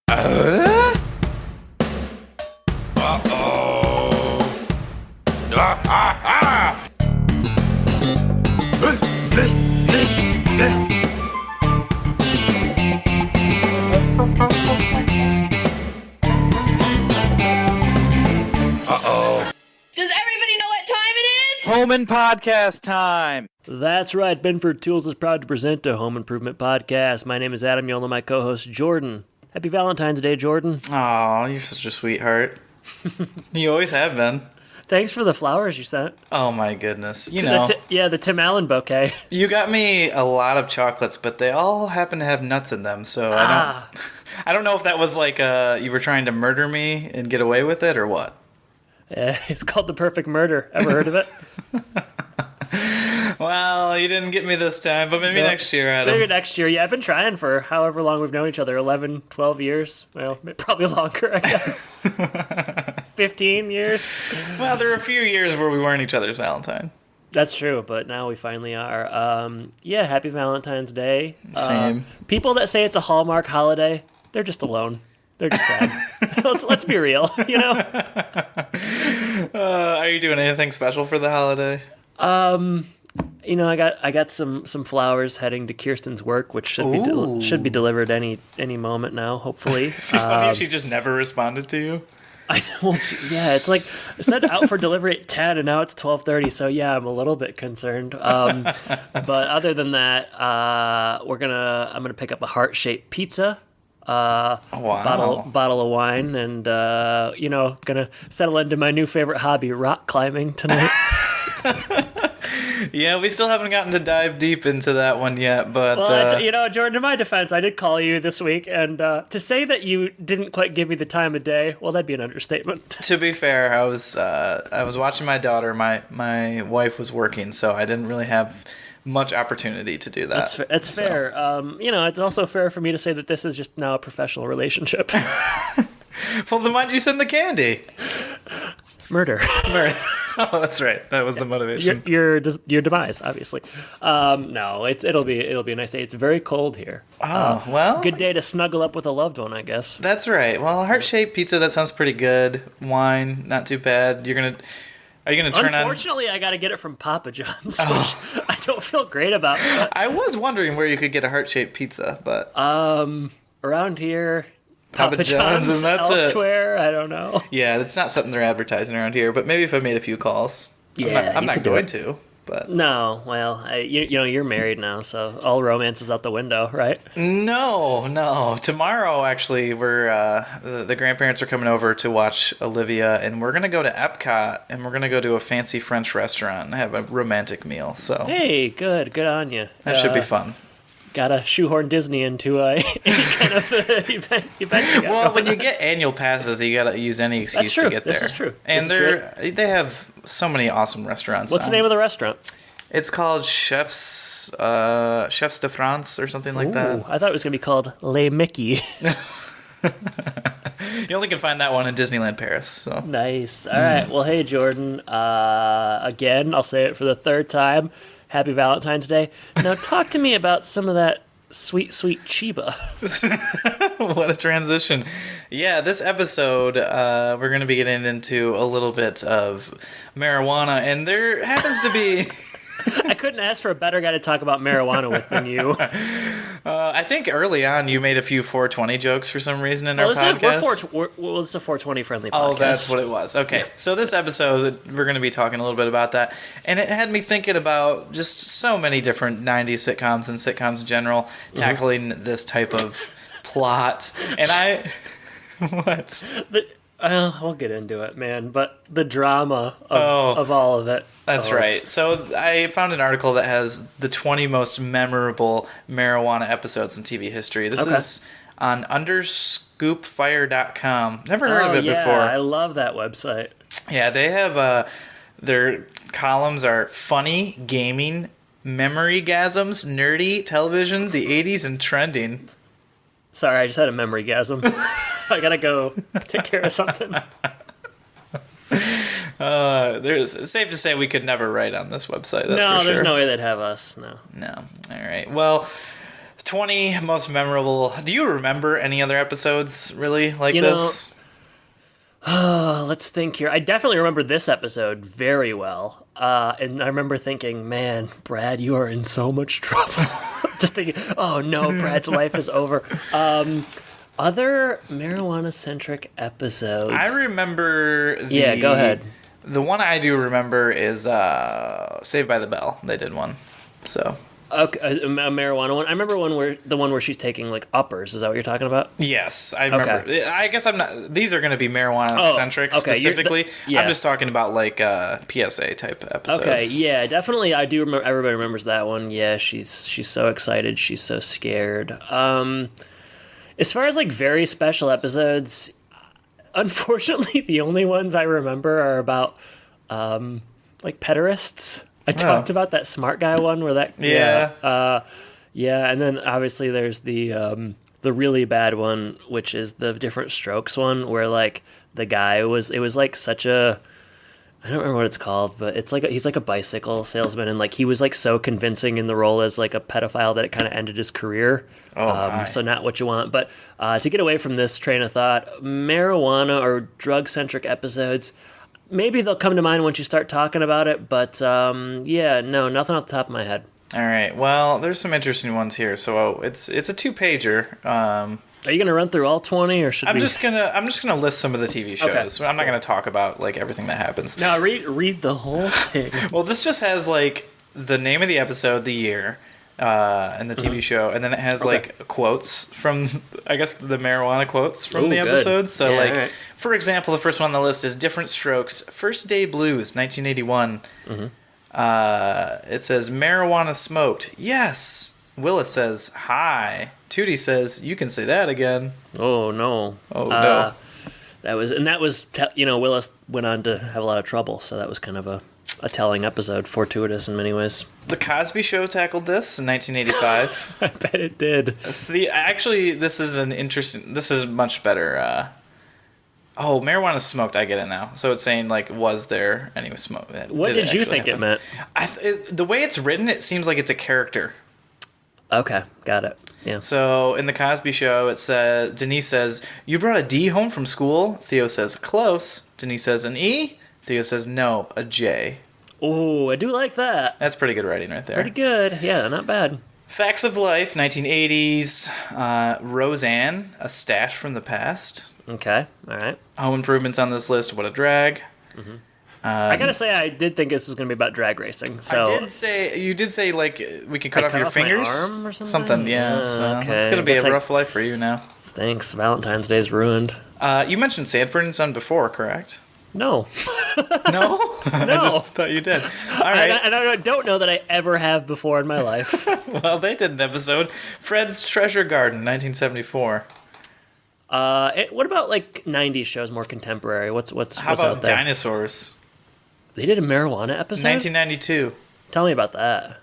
Uh-oh. Ah, ah, ah. Uh-oh. Does everybody know what time it is? Home and podcast time. That's right. Benford Tools is proud to present a home improvement podcast. My name is Adam Yola, my co-host Jordan. Happy Valentine's Day, Jordan. Aw, you're such a sweetheart. You always have been. Thanks for the flowers you sent. Oh my goodness. You know, the Tim Allen bouquet. you got me a lot of chocolates, but they all happen to have nuts in them, so I don't know if that was like you were trying to murder me and get away with it or what. It's called The Perfect Murder. Ever heard of it? Well, you didn't get me this time, but maybe next year, Adam. Maybe next year. Yeah, I've been trying for however long we've known each other. 11, 12 years. Well, probably longer, I guess. 15 years. Well, there were a few years where we weren't each other's Valentine. That's true, but now we finally are. Yeah, happy Valentine's Day. Same. People that say it's a Hallmark holiday, they're just alone. They're just sad. let's be real, you know? Are you doing anything special for the holiday? You know, I got some flowers heading to Kirsten's work, which should be delivered any moment now, hopefully. It'd be funny if she just never responded to you. I know. Yeah, it's like I said out for delivery at 10, and now it's 12:30. So yeah, I'm a little bit concerned. But other than that, I'm gonna pick up a heart-shaped pizza. Wow. Bottle of wine, and gonna settle into my new favorite hobby, rock climbing tonight. Yeah, we still haven't gotten to dive deep into that one yet, but... Well, Jordan, in my defense, I did call you this week, and to say that you didn't quite give me the time of day, well, that'd be an understatement. To be fair, I was watching my daughter. My wife was working, so I didn't really have much opportunity to do that. That's fair. It's also fair for me to say that this is just now a professional relationship. Well, then why'd you send the candy? Murder. Oh, that's right. That was the motivation. Your demise, obviously. No, it'll be a nice day. It's very cold here. Oh, well. Good day to snuggle up with a loved one, I guess. That's right. Well, heart-shaped pizza, that sounds pretty good. Wine, not too bad. Are you gonna turn on? Unfortunately, I got to get it from Papa John's, which I don't feel great about. But, I was wondering where you could get a heart-shaped pizza, but around here. Papa John's, and that's elsewhere, I don't know. Yeah, that's not something they're advertising around here, but maybe if I made a few calls. Yeah, I'm not going to, but... No, well, you're married now, so all romance is out the window, right? No. Tomorrow, actually, we're the grandparents are coming over to watch Olivia, and we're going to go to Epcot, and we're going to go to a fancy French restaurant and have a romantic meal, so... Hey, good on you. That should be fun. Gotta shoehorn Disney into any kind of event. Well, when you get annual passes, you gotta use any excuse to get there. This is true. And they have so many awesome restaurants. What's the name of the restaurant? It's called Chefs de France or something like that. I thought it was gonna be called Les Mickey. You only can find that one in Disneyland Paris. So nice. All right. Well, hey Jordan. Again, I'll say it for the third time. Happy Valentine's Day. Now talk to me about some of that sweet, sweet Chiba. What a transition. Yeah, this episode, we're going to be getting into a little bit of marijuana, and there happens to be... I couldn't ask for a better guy to talk about marijuana with than you. I think early on you made a few 420 jokes for some reason in our podcast. It's a 420 friendly podcast. Oh, that's what it was. Okay, so this episode, we're going to be talking a little bit about that. And it had me thinking about just so many different 90s sitcoms and sitcoms in general tackling this type of plot. And I... What? We'll get into it, man. But the drama of all of it. That's right. So I found an article that has the 20 most memorable marijuana episodes in TV history. This is on underscoopfire.com. Never heard of it before. I love that website. Yeah, they have their columns are funny, gaming, memory-gasms, nerdy, television, the 80s, and trending. Sorry, I just had a memory-gasm. I gotta go take care of something. It's safe to say we could never write on this website. That's for sure. There's no way they'd have us. No. All right. Well, 20 most memorable. Do you remember any other episodes really like You know, this? Let's think here. I definitely remember this episode very well. And I remember thinking, man, Brad, you are in so much trouble. Just thinking, oh no, Brad's life is over. Other marijuana-centric episodes. I remember Yeah, go ahead. The one I do remember is Saved by the Bell. They did one. So Okay, a marijuana one. I remember the one where she's taking like uppers. Is that what you're talking about? yes, I remember. Okay. I guess I'm not. These are going to be marijuana-centric okay, specifically. yeah. I'm just talking about like PSA type episodes. Okay, yeah, definitely. I do remember. Everybody remembers that one. Yeah, she's so excited. She's so scared. As far as like very special episodes, unfortunately, the only ones I remember are about like pederasts. I talked about that smart guy one where that Yeah. yeah, and then obviously there's the really bad one, which is the Different Strokes one, where like the guy it was like such a I don't remember what it's called, but it's like he's like a bicycle salesman, and like he was like so convincing in the role as like a pedophile that it kind of ended his career. my. So not what you want. But to get away from this train of thought, marijuana or drug centric episodes. Maybe they'll come to mind once you start talking about it, but yeah, no, nothing off the top of my head. All right. Well, there's some interesting ones here. So it's a 2-pager. Are you gonna run through all 20, or should I'm we? just gonna list some of the TV shows. I'm not gonna talk about like everything that happens. No, read the whole thing. Well, this just has like the name of the episode, the year, and the TV show, and then it has like quotes from, I guess, the marijuana quotes from Ooh, the good. episode. So Yeah, like, alright. for example, the first one on the list is Different Strokes, First Day Blues, 1981. It says marijuana smoked. Yes. Willis says hi. Tootie says you can say that again. Oh no. Oh no. That was Willis went on to have a lot of trouble, so that was kind of a telling episode, fortuitous in many ways. The Cosby Show tackled this in 1985. I bet it did. Actually, this is much better. Marijuana smoked. I get it now. So it's saying like, was there any smoke? What did you think it meant? The way it's written, it seems like it's a character. Okay, got it. Yeah. So in the Cosby Show, it says Denise says, "You brought a D home from school." Theo says, "Close." Denise says, "An E." Theo says, "No, a J." Oh, I do like that. That's pretty good writing right there. Pretty good. Yeah, not bad. Facts of Life, 1980s. Roseanne, A Stash from the Past. Okay, all right. Home Improvements on this list. What a drag. I gotta say, I did think this was gonna be about drag racing. So You did say like we could cut off cut your off my fingers, arm or something? yeah. Yeah, So okay. it's gonna be Guess a rough life for you now. Thanks. Valentine's Day's ruined. You mentioned Sanford and Son before, correct? No. No, I just thought you did. All right. And I don't know that I ever have before in my life. Well, they did an episode. Fred's Treasure Garden, 1974. What about like 90s shows, more contemporary? What's How out about there? Dinosaurs? They did a marijuana episode? 1992. Tell me about that.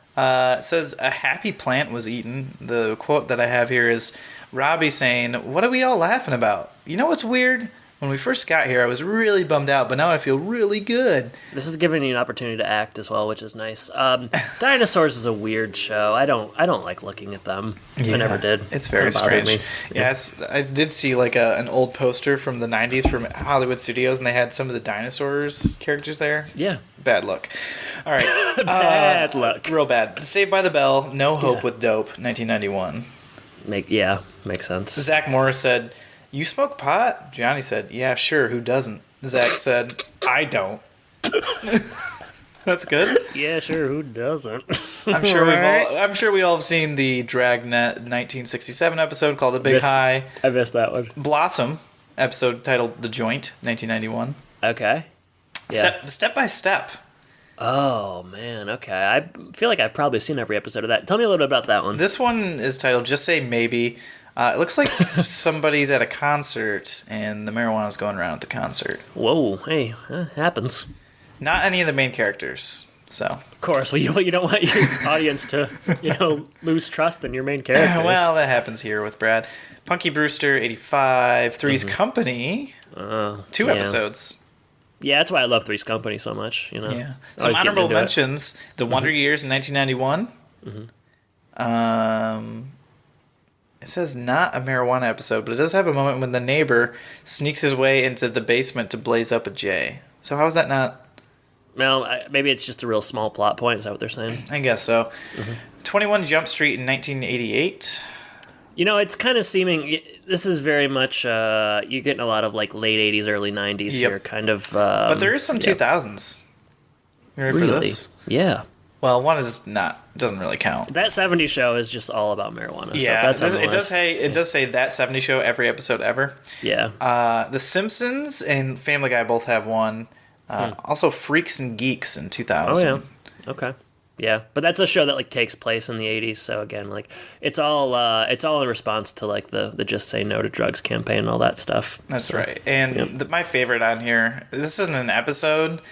It says a happy plant was eaten. The quote that I have here is Robbie saying, "What are we all laughing about? You know what's weird? When we first got here, I was really bummed out, but now I feel really good." This is giving you an opportunity to act as well, which is nice. Dinosaurs is a weird show. I don't like looking at them. I never did. It's very Kinda bothered strange. me. Yeah, I did see like an old poster from the 90s from Hollywood Studios, and they had some of the dinosaurs characters there. Yeah. Bad luck. All right. Bad luck. Real bad. Saved by the Bell, No Hope Yeah. with Dope, 1991. Makes sense. Zach Morris said, "You smoke pot?" Johnny said, "Yeah, sure, who doesn't?" Zach said, "I don't." That's good. Yeah, sure. Who doesn't? I'm sure Right? I'm sure we all have seen the Dragnet 1967 episode called The Big High. I missed that one. Blossom episode titled The Joint, 1991. Okay. Yeah. Step by Step. Oh man. Okay. I feel like I've probably seen every episode of that. Tell me a little bit about that one. This one is titled Just Say Maybe. It looks like somebody's at a concert and the marijuana's going around at the concert. Whoa. Hey, happens. Not any of the main characters. So, Of course. Well, you don't want your audience to lose trust in your main characters. well, that happens here with Brad. Punky Brewster, 85. Three's Company, 2 episodes. Yeah, that's why I love Three's Company so much. Yeah. Always Some getting honorable into it. mentions: The Wonder Years in 1991. It says not a marijuana episode, but it does have a moment when the neighbor sneaks his way into the basement to blaze up a J. So how is that not? Well, maybe it's just a real small plot point. Is that what they're saying? I guess so. 21 Jump Street in 1988. It's kind of seeming. This is very much. You're getting a lot of like late '80s, early '90s here, kind of. But there is some 2000s. You ready for this? Yeah. Well, one is not. Doesn't really count. That '70s show is just all about marijuana. Yeah, so that's on the it does list. say that '70s show every episode ever. Yeah. The Simpsons and Family Guy both have one. Also, Freaks and Geeks in 2000. Oh yeah. Okay. Yeah, but that's a show that like takes place in the '80s. So again, like it's all in response to like the Just Say No to Drugs campaign and all that stuff. That's right. And my favorite on here. This isn't an episode,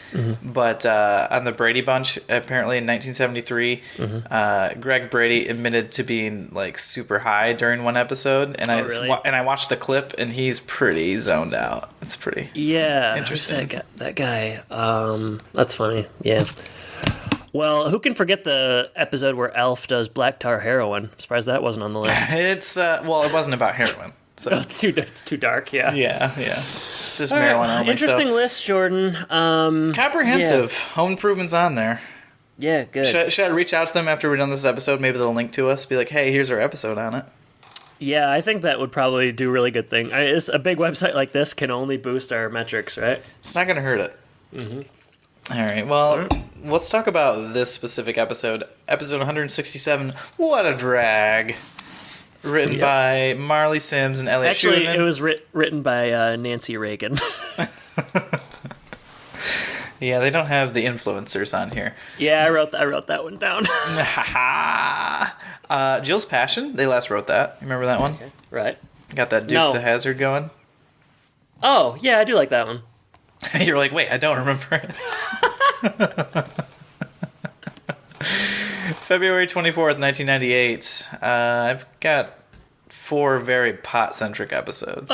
but on the Brady Bunch, apparently in 1973, Greg Brady admitted to being like super high during one episode, and I watched the clip, and he's pretty zoned out. It's pretty interesting. That guy. That's funny. Yeah. Well, who can forget the episode where Elf does black tar heroin? I'm surprised that wasn't on the list. It's it wasn't about heroin. So it's too dark. Yeah. Yeah. It's just marijuana only. Interesting list, Jordan. Comprehensive. Home Improvement's on there. Yeah, good. Should I reach out to them after we're done this episode? Maybe they'll link to us. Be like, hey, here's our episode on it. Yeah, I think that would probably do a really good thing. It's a big website like this can only boost our metrics, right? It's not going to hurt it. All right, well, let's talk about this specific episode. Episode 167, What a Drag. Written by Marley Sims and Elliot Actually, Schumann. it was written by Nancy Reagan. Yeah, they don't have the influencers on here. Yeah, I wrote that one down. Jill's Passion, they last wrote that. You remember that one? Okay. Right. Got that Dukes of Hazzard going. Oh, yeah, I do like that one. You're like, wait, I don't remember it. February 24th, 1998. I've got 4 very pot-centric episodes.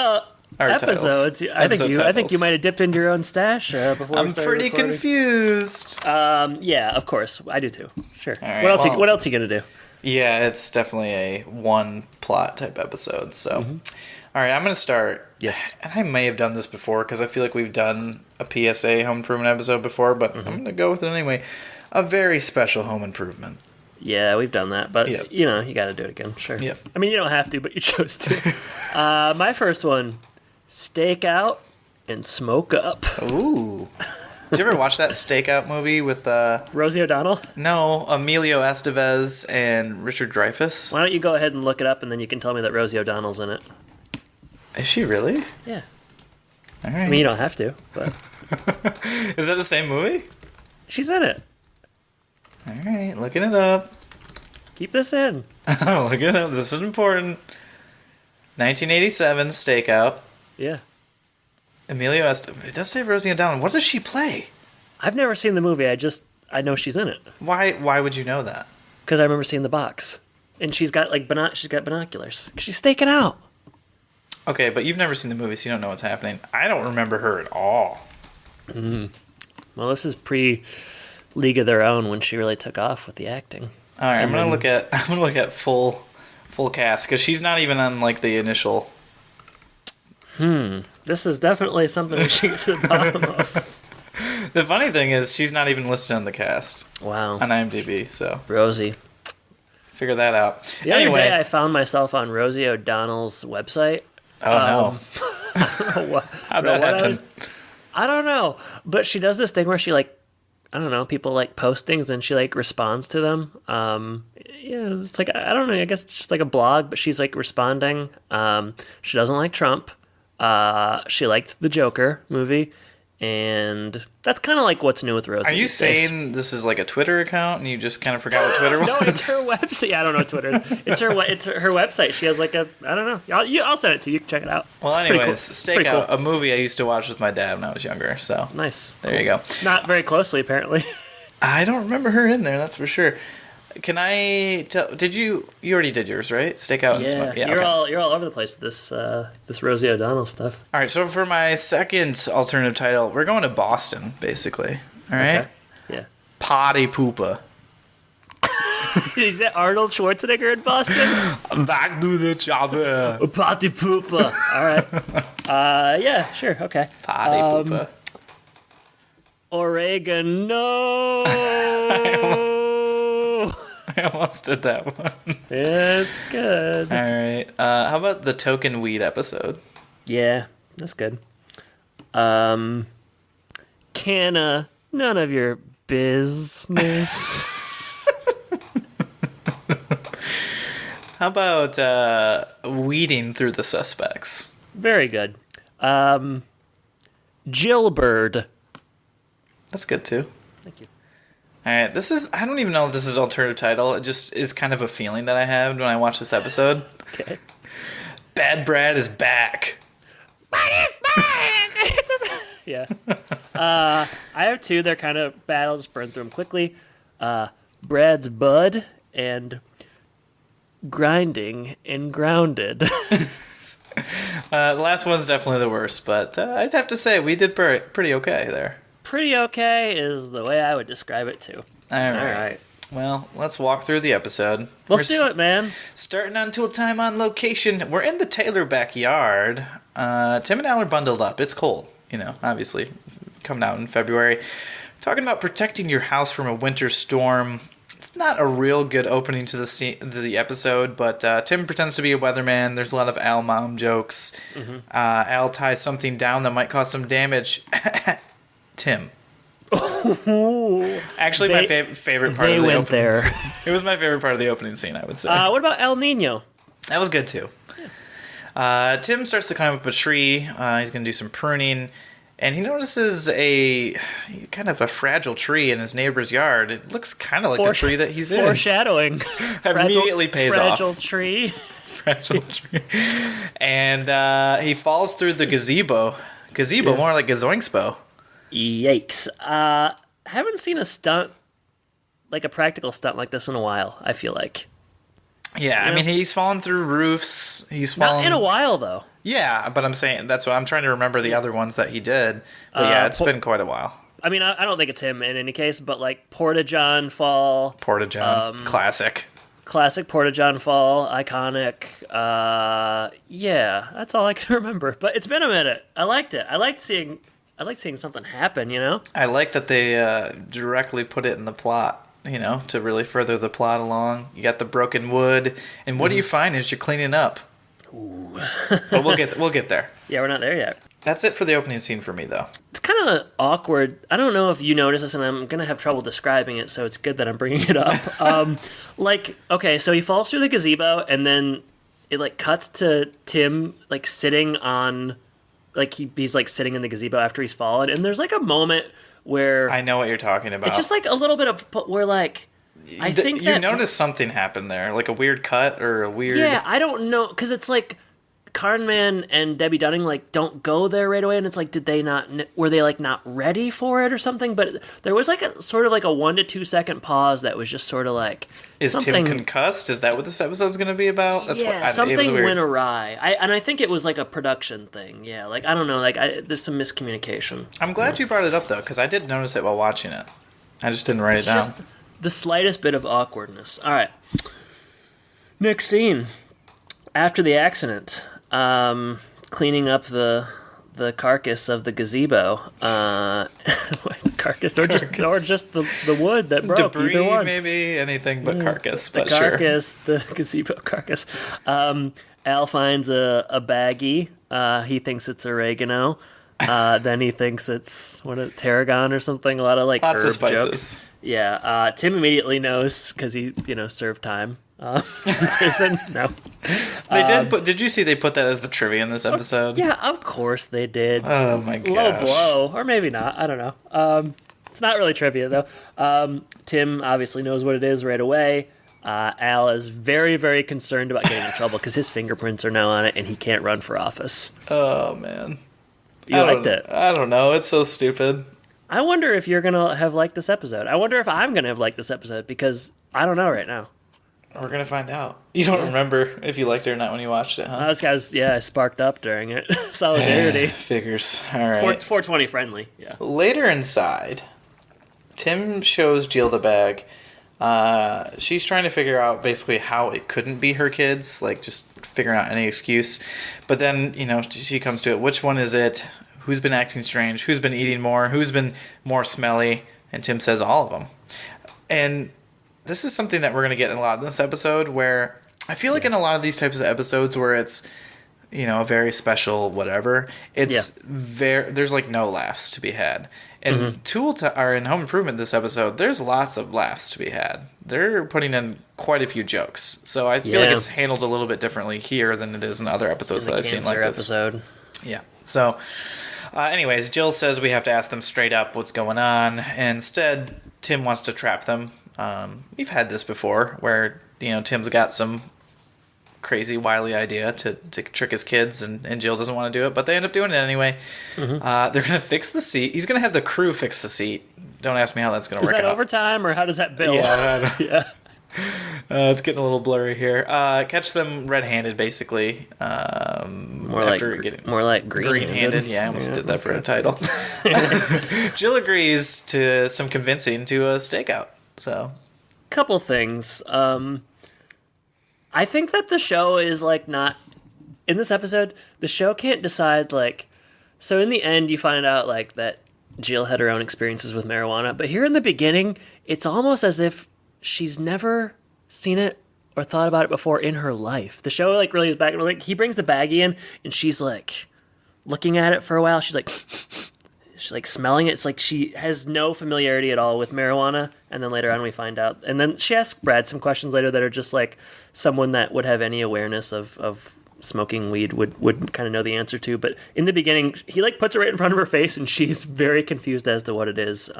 Episodes. I think you might have dipped into your own stash before. I'm pretty confused. Yeah, of course, I do too. Sure. Right, what else are you gonna do? Yeah, it's definitely a one plot type episode. So, all right, I'm gonna start. Yes. And I may have done this before because I feel like we've done a PSA Home Improvement episode before, but I'm gonna go with it anyway. A very special Home Improvement. Yeah, we've done that, but you got to do it again. Sure. Yep. I mean, you don't have to, but you chose to. My first one: Stake Out and Smoke Up. Ooh. Did you ever watch that Stakeout movie with Rosie O'Donnell? No, Emilio Estevez and Richard Dreyfuss? Why don't you go ahead and look it up, and then you can tell me that Rosie O'Donnell's in it. Is she really? Yeah. All right. I mean, you don't have to, but Is that the same movie? she's in it. All right, looking it up. Keep this in. Oh, look it up. This is important. 1987 Stakeout. Yeah. Emilio Estevez. It does say Rosie O'Donnell. What does she play? I've never seen the movie. I know she's in it Why would you know that? because I remember seeing the box, and she's got like binoculars. She's staking out. Okay, but you've never seen the movie, so you don't know what's happening. I don't remember her at all. Well, this is pre-League of Their Own when she really took off with the acting. All right, I'm gonna look at full cast because she's not even on like the initial. This is definitely something we should get to the bottom of. The funny thing is she's not even listed on the cast Wow. on IMDb, so Rosie. figure that out. The other day I found myself on Rosie O'Donnell's website. Oh no! How'd that happen? I don't know, but she does this thing where she like, I don't know, people like post things and she like responds to them. Yeah, it's like, I don't know, I guess it's just like a blog, but she's like responding. She doesn't like Trump. She liked the Joker movie, and that's kind of like what's new with Rosie. Are you saying this is like a Twitter account and you just kind of forgot what Twitter was? No, it's her website. I don't know what Twitter is. It's her website. She has like a, I don't know. I'll send it to you. You can check it out. Well, It's pretty anyways, cool. Stakeout, a movie I used to watch with my dad when I was younger. So Nice. there you go. Not very closely, apparently. I don't remember her in there. That's for sure. Can I tell? Did you? You already did yours, right? Stakeout and Smoke. Yeah, you're okay. all over the place with this Rosie O'Donnell stuff. All right. So for my second alternative title, we're going to Boston, basically. All right. Okay. Yeah. Potty Poopa. Is that Arnold Schwarzenegger in Boston? Back to the chopper. Party pooper. All right. Yeah, sure. Okay. Party pooper. Oregano. I almost did that one. It's good. All right. How about the token weed episode? Yeah, that's good. Canna, none of your business. How about weeding through the suspects? Very good. Jillbird. That's good too. Thank you. All right, I don't even know if this is an alternative title. It just is kind of a feeling that I had when I watched this episode. Okay. Bad Brad is back. Yeah. I have two. They're kind of bad. I'll just burn through them quickly. Brad's Bud and Grinding and Grounded. The last one's definitely the worst, but I'd have to say we did pretty okay there. Pretty okay is the way I would describe it too. All right. Well, let's walk through the episode. Let's do it, man. Starting on Tool Time on location. We're in the Taylor backyard. Tim and Al are bundled up. It's cold, obviously, coming out in February. Talking about protecting your house from a winter storm. It's not a real good opening to the episode, but Tim pretends to be a weatherman. There's a lot of Al mom jokes. Mm-hmm. Al ties something down that might cause some damage. Tim. Actually, my favorite part of the opening scene. It was my favorite part of the opening scene, I would say. What about El Nino? That was good, too. Yeah. Tim starts to climb up a tree. He's going to do some pruning. And he notices a kind of a fragile tree in his neighbor's yard. It looks kind of like the tree that he's in. Foreshadowing. Immediately pays fragile off. Fragile tree. And he falls through the gazebo. Gazebo, more like gazoinkspo. Yikes. Haven't seen a stunt, like a practical stunt like this in a while, I feel like. Yeah, I mean, he's fallen through roofs. He's fallen... Not in a while, though. Yeah, but I'm saying, that's what I'm trying to remember the other ones that he did. But yeah, it's been quite a while. I mean, I don't think it's him in any case, but like Porta-John fall. Porta-John, classic. Classic Porta-John fall, iconic. Yeah, that's all I can remember. But it's been a minute. I liked it. I liked seeing something happen, I like that they directly put it in the plot, to really further the plot along. You got the broken wood, and what do you find as you're cleaning up? Ooh. But we'll get there. Yeah, we're not there yet. That's it for the opening scene for me, though. It's kind of awkward. I don't know if you notice this, and I'm going to have trouble describing it, so it's good that I'm bringing it up. Okay, so he falls through the gazebo, and then it, cuts to Tim, sitting on... he's sitting in the gazebo after he's fallen, and there's a moment where I know what you're talking about. It's just a little bit of where I think you noticed something happened there, like a weird cut or a weird. Yeah, I don't know, because it's Carnman and Debbie Dunning don't go there right away, and it's did they not? Were they not ready for it or something? But there was a sort of a 1 to 2 second pause that was just sort of Is Tim concussed? Is that what this episode's going to be about? That's something went awry. I think it was a production thing. Yeah, I don't know. There's some miscommunication. I'm glad you brought it up though, because I did notice it while watching it. I just didn't write it down. Just the slightest bit of awkwardness. All right. Next scene. After the accident, cleaning up the carcass of the gazebo, carcass or just the wood that broke. Debris, either one. maybe anything but carcass. The but carcass, sure. The gazebo carcass. Al finds a baggie. He thinks it's oregano. Then he thinks it's tarragon or something. A lot of lots herb of spices. Jokes. Yeah. Tim immediately knows because he served time. In prison. No. They did. But did you see they put that as the trivia in this episode? Yeah, of course they did. Oh my gosh. Low blow, or maybe not. I don't know. It's not really trivia though. Tim obviously knows what it is right away. Al is very, very concerned about getting in trouble because his fingerprints are now on it and he can't run for office. Oh man, you liked it? I don't know. It's so stupid. I wonder if you're gonna have liked this episode. I wonder if I'm gonna have liked this episode because I don't know right now. We're going to find out. You don't remember if you liked it or not when you watched it, huh? This guy's, I sparked up during it. Solidarity. Figures. All right. 420 friendly, yeah. Later inside, Tim shows Jill the bag. She's trying to figure out basically how it couldn't be her kids, like just figuring out any excuse. But then, she comes to it. Which one is it? Who's been acting strange? Who's been eating more? Who's been more smelly? And Tim says all of them. And this is something that we're going to get in a lot in this episode, where I feel like in a lot of these types of episodes where it's, a very special whatever, there's like no laughs to be had. And in Home Improvement this episode, there's lots of laughs to be had. They're putting in quite a few jokes. So I feel like it's handled a little bit differently here than it is in other episodes that I've seen like this. Episode. Yeah. So anyways, Jill says we have to ask them straight up what's going on. And instead, Tim wants to trap them. We've had this before where, Tim's got some crazy, wily idea to trick his kids, and Jill doesn't want to do it, but they end up doing it anyway. They're going to fix the seat. He's going to have the crew fix the seat. Don't ask me how that's going to work out. Is that overtime, or how does that build? Yeah. It's getting a little blurry here. Catch them red-handed, basically. More like green-handed. Yeah, I almost did that for a title. Jill agrees to some convincing to a stakeout. So, couple things. I think that the show is not in this episode. The show can't decide so in the end you find out that Jill had her own experiences with marijuana, but here in the beginning it's almost as if she's never seen it or thought about it before in her life. The show really is back. He brings the baggie in and she's looking at it for a while. She's smelling it. It's like she has no familiarity at all with marijuana. And then later on we find out. And then she asks Brad some questions later that are just someone that would have any awareness of smoking weed would kind of know the answer to. But in the beginning, he puts it right in front of her face and she's very confused as to what it is.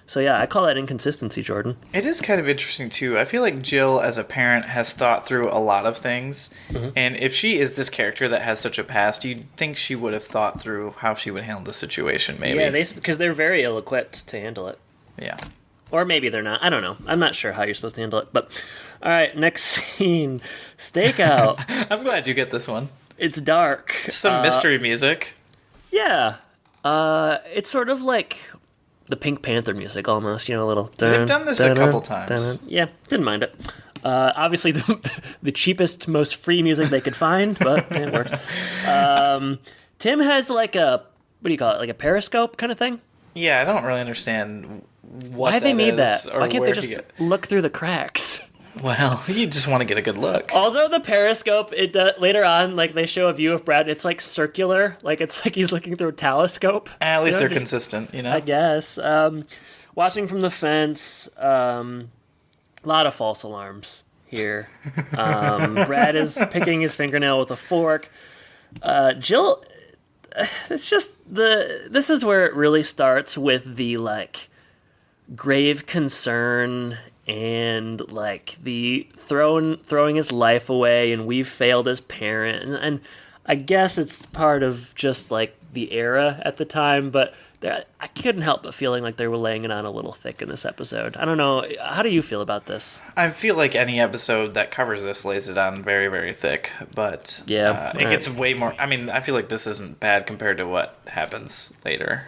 So yeah, I call that inconsistency, Jordan. It is kind of interesting too. I feel like Jill as a parent has thought through a lot of things. And if she is this character that has such a past, you'd think she would have thought through how she would handle the situation, maybe. Yeah, because they're very ill-equipped to handle it. Yeah. Or maybe they're not. I don't know. I'm not sure how you're supposed to handle it. But, all right, next scene. Stakeout. I'm glad you get this one. It's dark. Some mystery music. Yeah. It's sort of like the Pink Panther music almost, a little... They've done this a couple times. Yeah, didn't mind it. Obviously, the cheapest, most free music they could find, but it works. Tim has what do you call it, a periscope kind of thing? Yeah, I don't really understand why they need that. Why can't they just look through the cracks? Well, you just want to get a good look. Also, the periscope, later on, they show a view of Brad. It's circular, it's he's looking through a telescope. At least they're consistent, I guess. Watching from the fence, a lot of false alarms here. Brad is picking his fingernail with a fork. Jill, it's just this is where it really starts with the grave concern and the throwing his life away, and we've failed as parent, and I guess it's part of just the era at the time, but I couldn't help but feeling like they were laying it on a little thick in this episode. I don't know. How do you feel about this? I feel like any episode that covers this lays it on very, very thick, but it gets way more... I mean, I feel like this isn't bad compared to what happens later.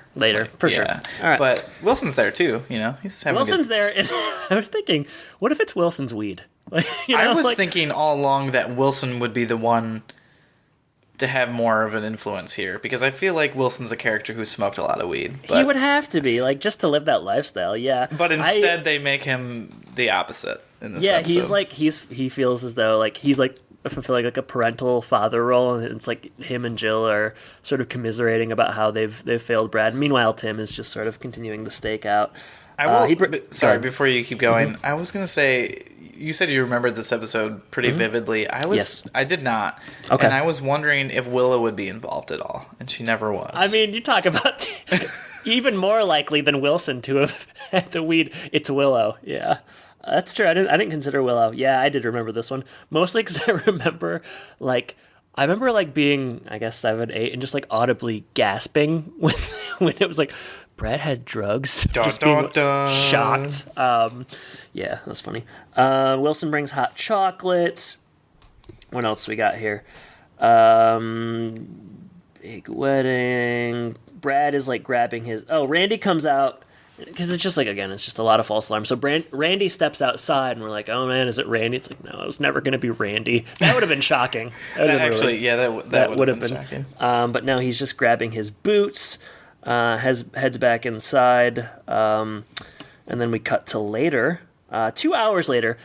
For sure. All right. But Wilson's there, too, He's having Wilson's there, and I was thinking, what if it's Wilson's weed? I was thinking all along that Wilson would be the one to have more of an influence here, because I feel like Wilson's a character who smoked a lot of weed. But, he would have to be, just to live that lifestyle, yeah. But instead, they make him the opposite in this episode. Yeah, he feels as though, he's, fulfilling, a parental father role, and it's, him and Jill are sort of commiserating about how they've failed Brad. Meanwhile, Tim is just sort of continuing the stakeout. Before you keep going, I was going to say... You said you remembered this episode pretty vividly. I did not. Okay. And I was wondering if Willow would be involved at all, and she never was. I mean, you talk about even more likely than Wilson to have had the weed. It's Willow. Yeah, that's true. I didn't consider Willow. Yeah, I did remember this one mostly because I remember being, I guess, 7, 8, and just audibly gasping when it was Brad had drugs. Being shocked. Yeah, that's funny. Wilson brings hot chocolate. What else we got here? Big wedding. Brad is grabbing his... Oh, Randy comes out because it's just like, again, it's just a lot of false alarm. So Randy steps outside, and we're like, oh man, is it Randy? It's like, no, it was never going to be Randy. That would have been shocking. That would have been shocking. But now he's just grabbing his boots, heads back inside, and then we cut to later, 2 hours later.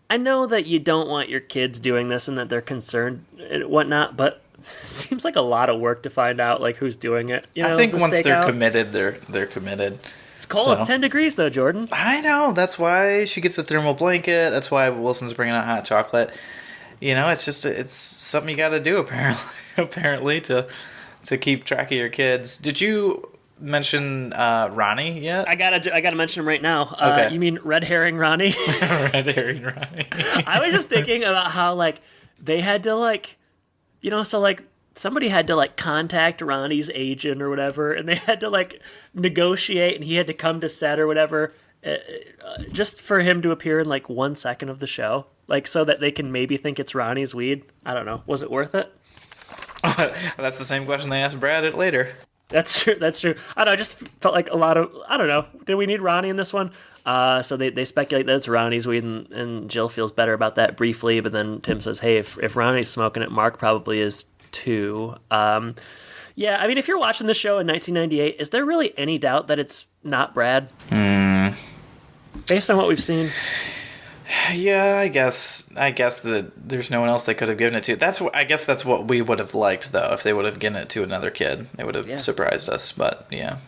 I know that you don't want your kids doing this and that they're concerned and whatnot, but seems like a lot of work to find out like who's doing it. I think once they're committed, they're committed. It's cold. It's 10 degrees though, Jordan. I know. That's why she gets a thermal blanket. That's why Wilson's bringing out hot chocolate. It's something you got to do apparently to keep track of your kids. Did you mention Ronnie yet? I gotta mention him right now. Okay. You mean red herring Ronnie? Red herring Ronnie. I was just thinking about how like they had to like. So like somebody had to like contact Ronnie's agent or whatever, and they had to like negotiate, and he had to come to set or whatever, just for him to appear in like 1 second of the show, like so that they can maybe think it's Ronnie's weed. I don't know. Was it worth it? That's the same question they asked Brad later. That's true. I don't know. I just felt like a lot of, I don't know. Did we need Ronnie in this one? So they speculate that it's Ronnie's weed, and Jill feels better about that briefly, but then Tim says, hey, if Ronnie's smoking it, Mark probably is too. Yeah, I mean, if you're watching this show in 1998, is there really any doubt that it's not Brad? Based on what we've seen? Yeah, I guess that there's no one else they could have given it to. I guess that's what we would have liked, though, if they would have given it to another kid. It would have surprised us, but yeah.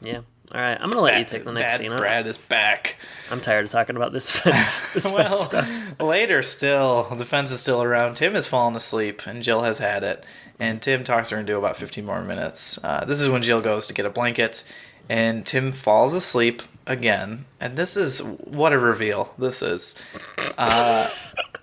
Yeah. All right, I'm gonna let you take the next scene. Brad is back. I'm tired of talking about this fence. Fence stuff. Later, still the fence is still around. Tim has fallen asleep, and Jill has had it. And Tim talks her into about 15 more minutes. This is when Jill goes to get a blanket, and Tim falls asleep again. And this is what a reveal. This is.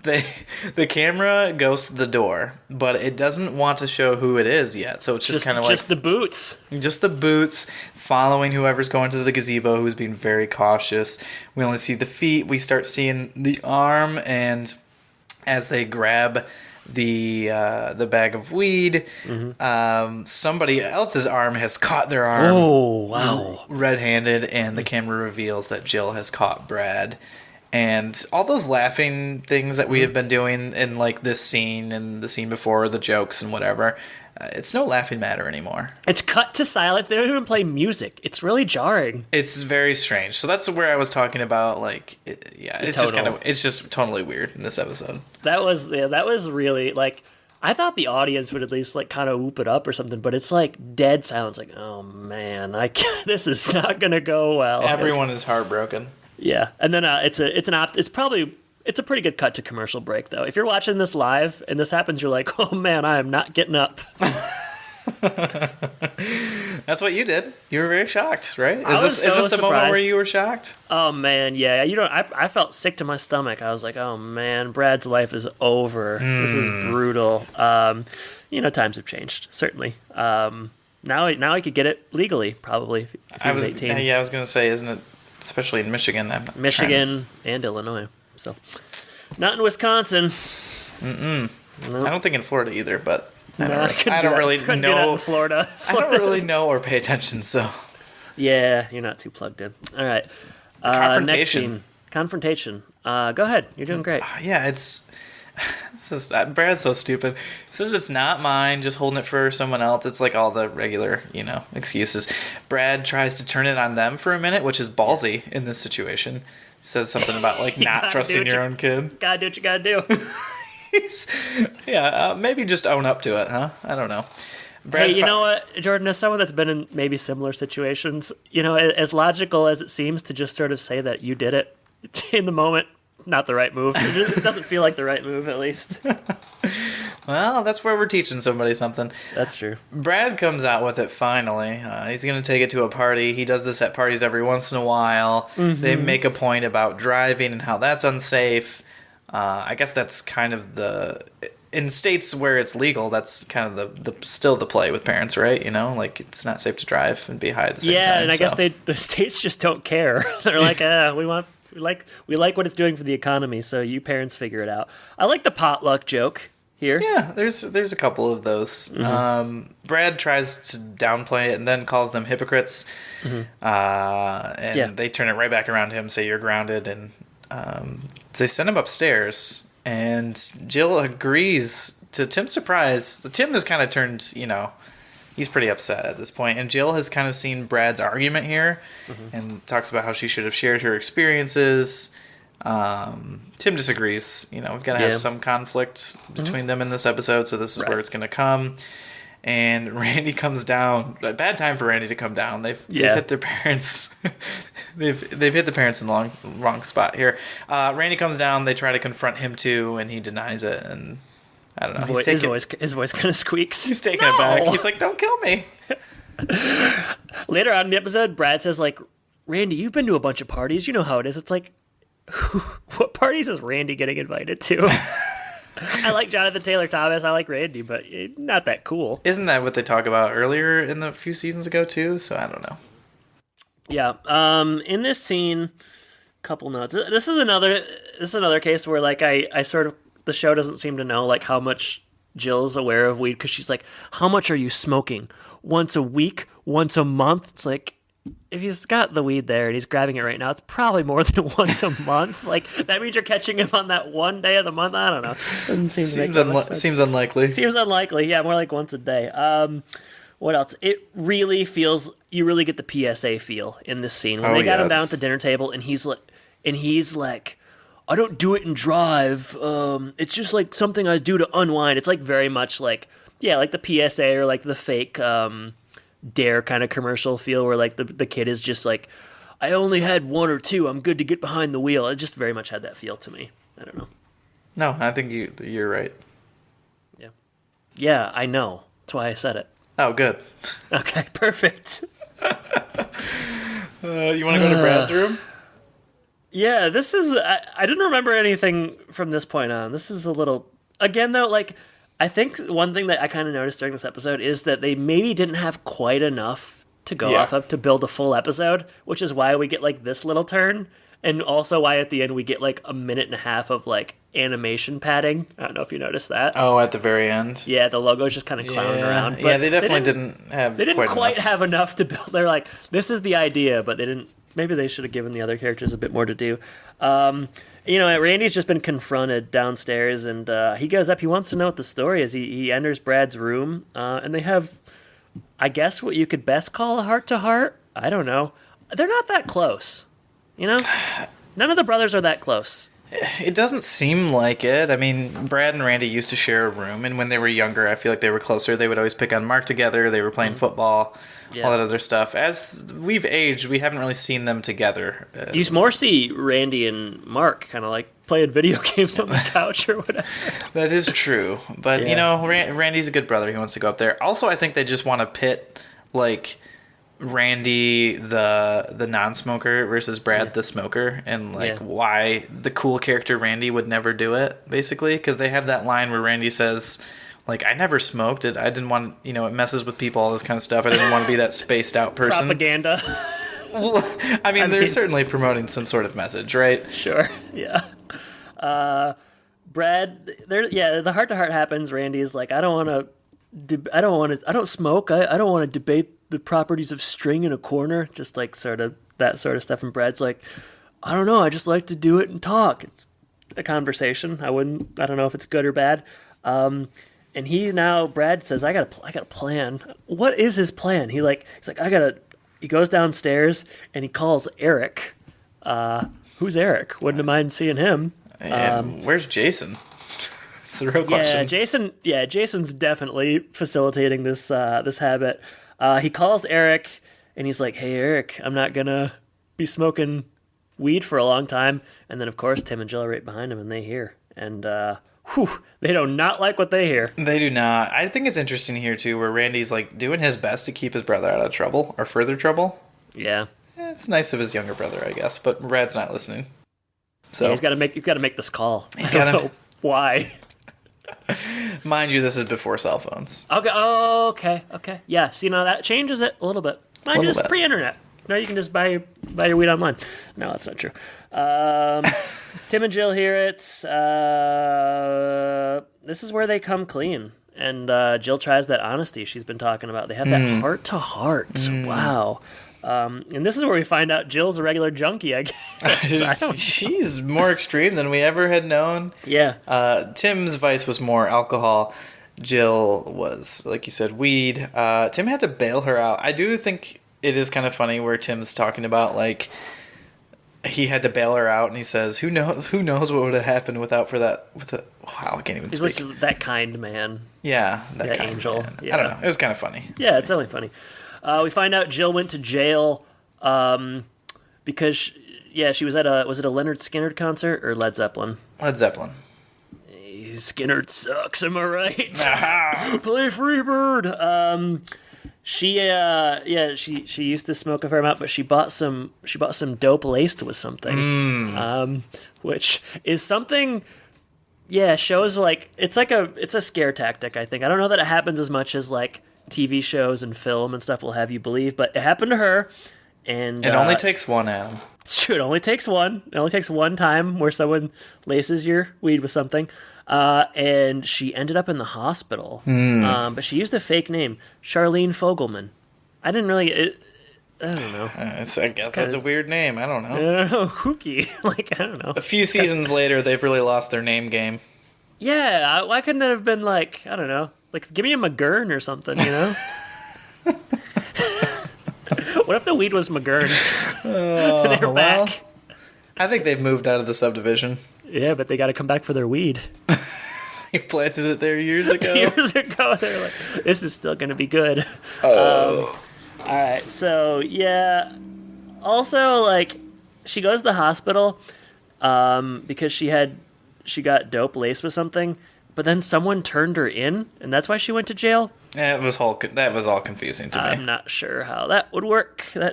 The camera goes to the door, but it doesn't want to show who it is yet. So it's just kind of like just the boots. Just the boots following whoever's going to the gazebo, who's being very cautious. We only see the feet. We start seeing the arm, and as they grab the bag of weed, somebody else's arm has caught their arm. Oh, wow. Red-handed, and the camera reveals that Jill has caught Brad. And all those laughing things that we have been doing in like this scene and the scene before, the jokes and whatever, it's no laughing matter anymore. It's cut to silence. They don't even play music. It's really jarring. It's very strange. So that's where I was talking about. Like, it's just totally weird in this episode. That was really like. I thought the audience would at least like kind of whoop it up or something, but it's like dead silence. Like, oh man, this is not gonna go well. Everyone is heartbroken. Yeah, and then it's a pretty good cut to commercial break though. If you're watching this live and this happens, you're like, oh man, I am not getting up. That's what you did. You were very shocked, right? Is this the moment where you were shocked? Oh man, yeah. I felt sick to my stomach. I was like, oh man, Brad's life is over. This is brutal. Times have changed certainly. Now he could get it legally probably if he was 18. Yeah, I was gonna say, isn't it? Especially in Michigan. And Illinois. So, not in Wisconsin. Nope. I don't think in Florida either, but I don't don't really know. In Florida. I don't really know or pay attention, so. Yeah, you're not too plugged in. All right. Confrontation. Next scene. Confrontation. Go ahead. You're doing great. Yeah, Brad's so stupid. He says it's not mine, just holding it for someone else. It's like all the regular, excuses. Brad tries to turn it on them for a minute, which is ballsy in this situation. He says something about like not trusting your own kid. Gotta do what you gotta do. Maybe just own up to it, huh? I don't know. Brad, hey, you know what, Jordan, as someone that's been in maybe similar situations, as logical as it seems to just sort of say that you did it in the moment, not the right move. It doesn't feel like the right move, at least. Well, that's where we're teaching somebody something. That's true. Brad comes out with it finally. He's going to take it to a party. He does this at parties every once in a while. Mm-hmm. They make a point about driving and how that's unsafe. I guess that's kind of in states where it's legal, that's kind of the still the play with parents, right? Like it's not safe to drive and be high at the same time. Yeah, and I guess the states just don't care. They're like, we like what it's doing for the economy, so you parents figure it out. I like the potluck joke. here. Yeah, there's a couple of those. Brad tries to downplay it and then calls them hypocrites. And they turn it right back around to him, say you're grounded, and they send him upstairs. And Jill agrees, to Tim's surprise. Tim has kind of turned, he's pretty upset at this point. And Jill has kind of seen Brad's argument here and talks about how she should have shared her experiences. Tim disagrees. We've got to have some conflict between them in this episode, so this is where it's going to come. And Randy comes down. A bad time for Randy to come down. They've hit their parents. they've hit the parents in the wrong spot here. Randy comes down. They try to confront him too, and he denies it. And I don't know. His voice kind of squeaks. He's taking it back. He's like, "Don't kill me." Later on in the episode, Brad says, like, "Randy, you've been to a bunch of parties. You know how it is." It's like, what parties is Randy getting invited to? I like Jonathan Taylor Thomas. I like Randy, but not that cool. Isn't that what they talk about earlier in the few seasons ago too? So I don't know. Yeah. In this scene, couple notes. This is another case where like I sort of, the show doesn't seem to know like how much Jill's aware of weed, because she's like, "How much are you smoking? Once a week? Once a month?" It's like, if he's got the weed there and he's grabbing it right now, it's probably more than once a month. Like, that means you're catching him on that one day of the month. I don't know. Doesn't seem to make much sense. Seems unlikely. Seems unlikely. Yeah, more like once a day. What else? It really feels, you really get the PSA feel in this scene. When they got him down at the dinner table and he's like, "I don't do it and drive. It's just like something I do to unwind." It's like very much like, like the PSA or like the fake Dare kind of commercial feel where like the kid is just like, "I only had one or two. I'm good to get behind the wheel." It just very much had that feel to me. I don't know. No, I think you're right. Yeah. Yeah, I know. That's why I said it. Oh, good. Okay, perfect. You want to go to Brad's room? Yeah, this is... I didn't remember anything from this point on. This is a little... Again, though, like, I think one thing that I kind of noticed during this episode is that they maybe didn't have quite enough to go off of to build a full episode, which is why we get, like, this little turn, and also why at the end we get, like, a minute and a half of, like, animation padding. I don't know if you noticed that. Oh, at the very end? Yeah, the logo's just kind of clowning around. But yeah, they definitely didn't have They didn't quite enough. have enough to build. They're like, this is the idea, but they didn't... Maybe they should have given the other characters a bit more to do. Randy's just been confronted downstairs, and he goes up. He wants to know what the story is. He enters Brad's room, and they have, I guess, what you could best call a heart-to-heart. I don't know. They're not that close, None of the brothers are that close. It doesn't seem like it. I mean, Brad and Randy used to share a room, and when they were younger, I feel like they were closer. They would always pick on Mark together. They were playing football, all that other stuff. As we've aged, we haven't really seen them together. You more see Randy and Mark kind of like playing video games on the couch or whatever. That is true. But, Randy's a good brother. He wants to go up there. Also, I think they just want to pit, like... Randy the non-smoker versus Brad the smoker, and why the cool character Randy would never do it, basically, because they have that line where Randy says, like, "I never smoked it. I didn't want, it messes with people, all this kind of stuff. I didn't want to be that spaced out person." Propaganda. Well, I mean, they're certainly promoting some sort of message, right? Sure. Yeah. Brad, the heart to heart happens. Randy is like, I don't smoke. I don't want to debate the properties of string in a corner, just like sort of that sort of stuff. And Brad's like, "I don't know. I just like to do it and talk." It's a conversation. I don't know if it's good or bad. And Brad says, I got a plan. What is his plan? He's like, he goes downstairs and he calls Eric. Who's Eric? Wouldn't mind seeing him. And where's Jason? It's the real question. Jason's definitely facilitating this habit. He calls Eric, and he's like, "Hey, Eric, I'm not gonna be smoking weed for a long time." And then, of course, Tim and Jill are right behind him, and they hear. And, they do not like what they hear. They do not. I think it's interesting here, too, where Randy's, like, doing his best to keep his brother out of trouble, or further trouble. Yeah. It's nice of his younger brother, I guess, but Brad's not listening. So yeah, he's got to make this call. He's got to... Why? Mind you, this is before cell phones. Okay. Oh, okay. Yeah. See, now that changes it a little bit. Mind you, this is pre-internet. Now you can just buy your weed online. No, that's not true. Tim and Jill hear it. This is where they come clean. And Jill tries that honesty she's been talking about. They have that heart-to-heart. Wow. And this is where we find out Jill's a regular junkie, I guess. She's more extreme than we ever had known. Yeah. Tim's vice was more alcohol. Jill was, like you said, weed. Tim had to bail her out. I do think it is kind of funny where Tim's talking about, like, he had to bail her out, and he says, "Who knows what would have happened wow, I can't even speak." He's like that kind man. Yeah, that kind angel. man. Yeah. I don't know. It was kind of funny. Yeah, it's definitely funny. We find out Jill went to jail because she was at was it a Leonard Skinner concert or Led Zeppelin? Led Zeppelin. Hey, Skinner sucks, am I right? Play Freebird. She used to smoke a fair amount, but she bought some dope laced with something, which is something. Yeah, shows like it's a scare tactic. I think I don't know that it happens as much as like TV shows and film and stuff will have you believe, but it happened to her. And it only takes one, Adam. It's true. It only takes one. It only takes one time where someone laces your weed with something. And she ended up in the hospital. But she used a fake name, Charlene Fogelman. I don't know. I guess that's a weird name. I don't know. I don't know. Kooky. Like, I don't know. A few seasons later, they've really lost their name game. Yeah. Why couldn't it have been like, I don't know, like give me a McGurn or something, you know? What if the weed was McGurn's? And they're back. I think they've moved out of the subdivision. Yeah, but they got to come back for their weed. They planted it there years ago. They're like, this is still going to be good. Oh. All right, so yeah. Also, like, she goes to the hospital because she got dope laced with something, but then someone turned her in, and that's why she went to jail. Yeah, that was all confusing to me. I'm not sure how that would work. I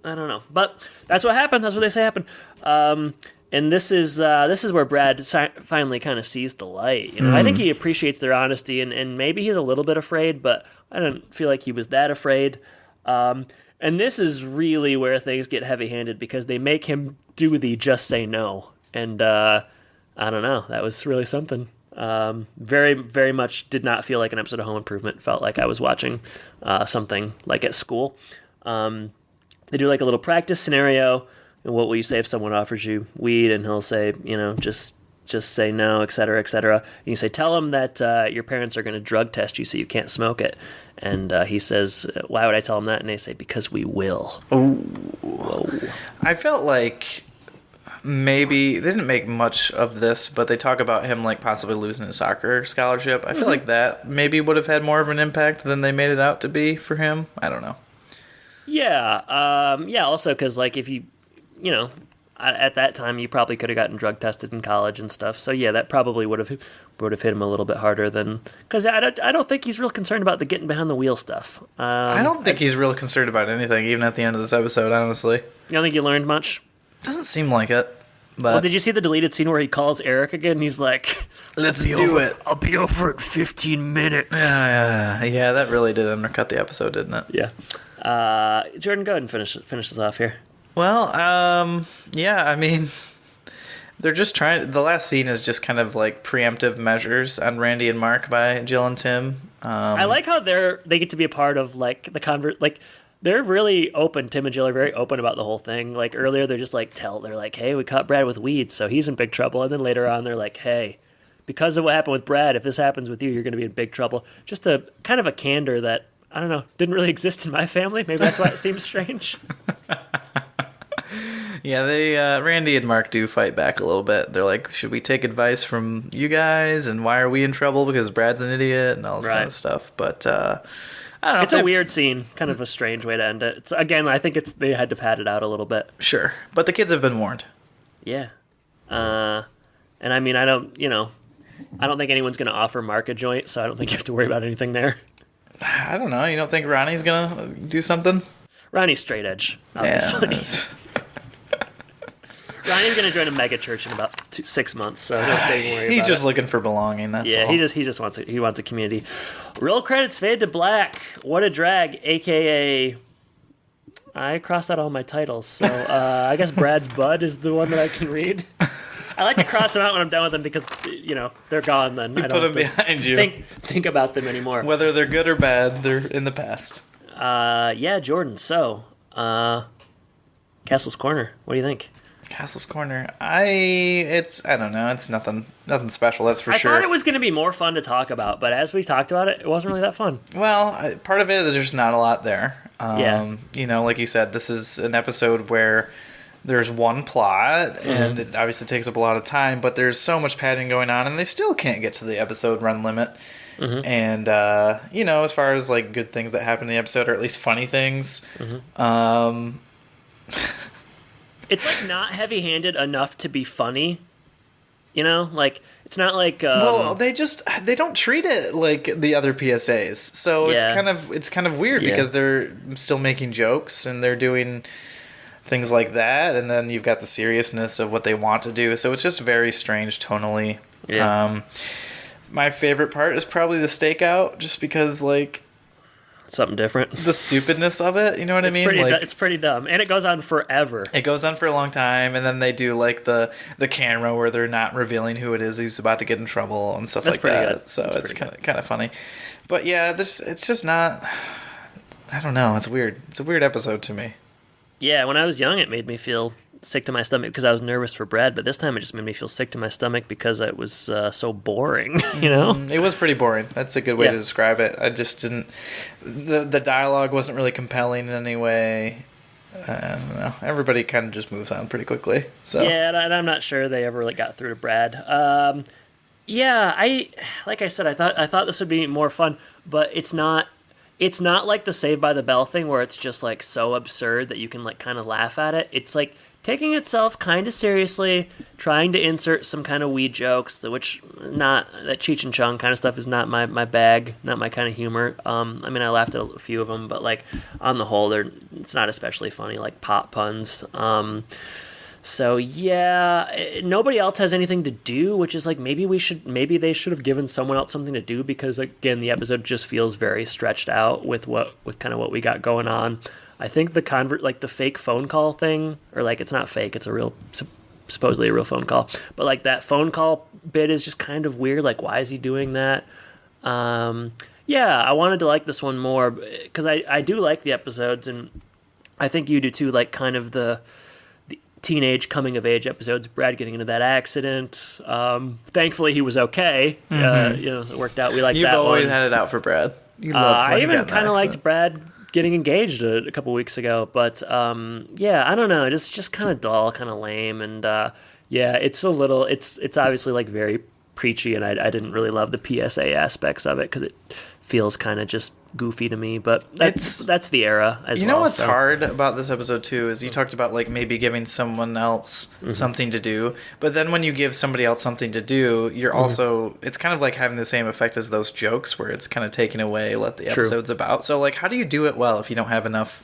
don't know, but that's what happened. That's what they say happened. And this is where Brad finally kind of sees the light. You know, I think he appreciates their honesty, and maybe he's a little bit afraid, but I don't feel like he was that afraid. And this is really where things get heavy-handed because they make him do the just say no. And I don't know, that was really something. Very, very much did not feel like an episode of Home Improvement. Felt like I was watching something like at school. They do like a little practice scenario. And what will you say if someone offers you weed? And he'll say, you know, just say no, et cetera, et cetera. And you say, tell him that your parents are going to drug test you so you can't smoke it. And he says, why would I tell him that? And they say, because we will. Ooh. Whoa. I felt like maybe they didn't make much of this, but they talk about him like possibly losing his soccer scholarship. I feel like that maybe would have had more of an impact than they made it out to be for him. I don't know. Yeah. Also, because like if you know, at that time you probably could have gotten drug tested in college and stuff. So yeah, that probably would have hit him a little bit harder than because I don't think he's real concerned about the getting behind the wheel stuff. I don't think he's real concerned about anything, even at the end of this episode. Honestly, you don't think you learned much? Doesn't seem like it. But well, did you see the deleted scene where he calls Eric again? And he's like, "Let's do it. I'll be over in 15 minutes." Yeah, that really did undercut the episode, didn't it? Yeah. Jordan, go ahead and finish this off here. Well, yeah, I mean, they're just trying. The last scene is just kind of like preemptive measures on Randy and Mark by Jill and Tim. I like how they get to be a part of like the like. They're really open. Tim and Jill are very open about the whole thing. Like earlier, they're just like they're like, "Hey, we caught Brad with weed, so he's in big trouble." And then later on, they're like, "Hey, because of what happened with Brad, if this happens with you, you're going to be in big trouble." Just a kind of a candor that I don't know didn't really exist in my family. Maybe that's why it seems strange. Yeah, Randy and Mark do fight back a little bit. They're like, "Should we take advice from you guys? And why are we in trouble because Brad's an idiot and all this kind of stuff?" But I don't know. It's a weird scene, kind of a strange way to end it. It's, again, I think they had to pad it out a little bit. Sure, but the kids have been warned. Yeah, and I mean, I don't think anyone's going to offer Mark a joint, so I don't think you have to worry about anything there. I don't know. You don't think Ronnie's gonna do something? Ronnie's straight edge, obviously. Yeah, Ronnie's going to join a mega church in about 6 months, so don't worry about it. He's just looking for belonging. That's all. Yeah, he just wants a community. Real credits fade to black. What a drag, aka I crossed out all my titles, so I guess Brad's Bud is the one that I can read. I like to cross them out when I'm done with them because, they're gone then. I Put don't them have to behind you. think about them anymore. Whether they're good or bad, they're in the past. Yeah, Jordan, so, Castle's Corner, what do you think? Castle's Corner. I don't know. It's nothing special. That's for sure. I thought it was going to be more fun to talk about, but as we talked about it, it wasn't really that fun. Well, part of it is there's not a lot there. Yeah. Like you said, this is an episode where there's one plot, and it obviously takes up a lot of time, but there's so much padding going on, and they still can't get to the episode run limit. And, as far as, like, good things that happen in the episode, or at least funny things, it's like not heavy-handed enough to be funny, like it's not like well, they don't treat it like the other PSAs, so it's kind of weird because they're still making jokes and they're doing things like that, and then you've got the seriousness of what they want to do, so it's just very strange tonally. My favorite part is probably the stakeout, just because, like, something different. The stupidness of it, you know what I mean? It's pretty dumb, and it goes on forever. It goes on for a long time, and then they do, like, the camera where they're not revealing who it is who's about to get in trouble and stuff like that. Good. So it's kind of funny. But yeah, it's just not. I don't know. It's weird. It's a weird episode to me. Yeah, when I was young, it made me feel sick to my stomach because I was nervous for Brad, but this time it just made me feel sick to my stomach because it was so boring, It was pretty boring. That's a good way to describe it. I just didn't... The dialogue wasn't really compelling in any way. I don't know. Everybody kind of just moves on pretty quickly. So yeah, and I'm not sure they ever really got through to Brad. Like I said, I thought this would be more fun, but it's not... It's not like the Saved by the Bell thing where it's just, like, so absurd that you can, like, kind of laugh at it. It's, like, taking itself kind of seriously, trying to insert some kind of wee jokes, which not that Cheech and Chong kind of stuff is not my bag, not my kind of humor. I mean, I laughed at a few of them, but, like, on the whole, it's not especially funny, like pop puns. So yeah, nobody else has anything to do, which is like maybe they should have given someone else something to do, because again the episode just feels very stretched out with kind of what we got going on. I think the fake phone call thing, or like it's not fake, it's a real supposedly a real phone call, but like that phone call bit is just kind of weird. Like, why is he doing that? Yeah, I wanted to like this one more because I do like the episodes, and I think you do too. Like kind of the teenage coming of age episodes, Brad getting into that accident. Thankfully he was okay. It worked out. We like that one. You've always had it out for Brad. I even kind of liked Brad getting engaged a couple weeks ago, but I don't know, just kind of dull, kind of lame, and it's a little, it's obviously like very preachy, and I didn't really love the PSA aspects of it because it feels kind of just goofy to me, but that's the era as well. You know what's hard about this episode too is you talked about like maybe giving someone else something to do, but then when you give somebody else something to do, you're also, it's kind of like having the same effect as those jokes where it's kind of taking away what the episode's about. So like, how do you do it well if you don't have enough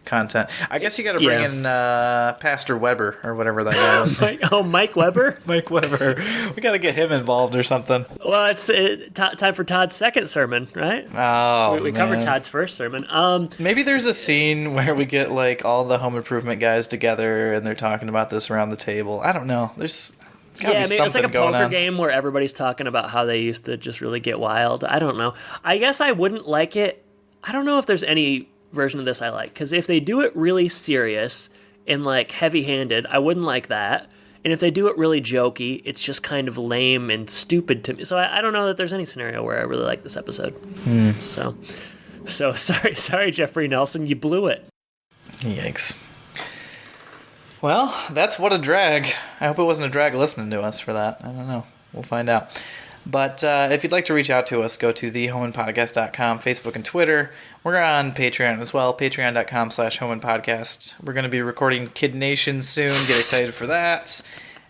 content? I guess you got to bring in Pastor Weber or whatever that guy is. Mike Weber? Mike Weber. We got to get him involved or something. Well, it's time for Todd's second sermon, right? Oh, we covered Todd's first sermon. Maybe there's a scene where we get like all the home improvement guys together and they're talking about this around the table. I don't know. There's gotta be something it's like a going poker on. game where everybody's talking about how they used to just really get wild. I don't know. I guess I wouldn't like it. I don't know if there's any version of this I like, because if they do it really serious and like heavy-handed, I wouldn't like that, and if they do it really jokey, it's just kind of lame and stupid to me. So I don't know that there's any scenario where I really like this episode. So sorry Jeffrey Nelson, you blew it. Yikes. Well, that's what a drag. I hope it wasn't a drag listening to us for that. I don't know, we'll find out. But if you'd like to reach out to us, go to thehomeandpodcast.com, Facebook and Twitter. We're on Patreon as well, patreon.com/homeandpodcast. We're going to be recording Kid Nation soon. Get excited for that.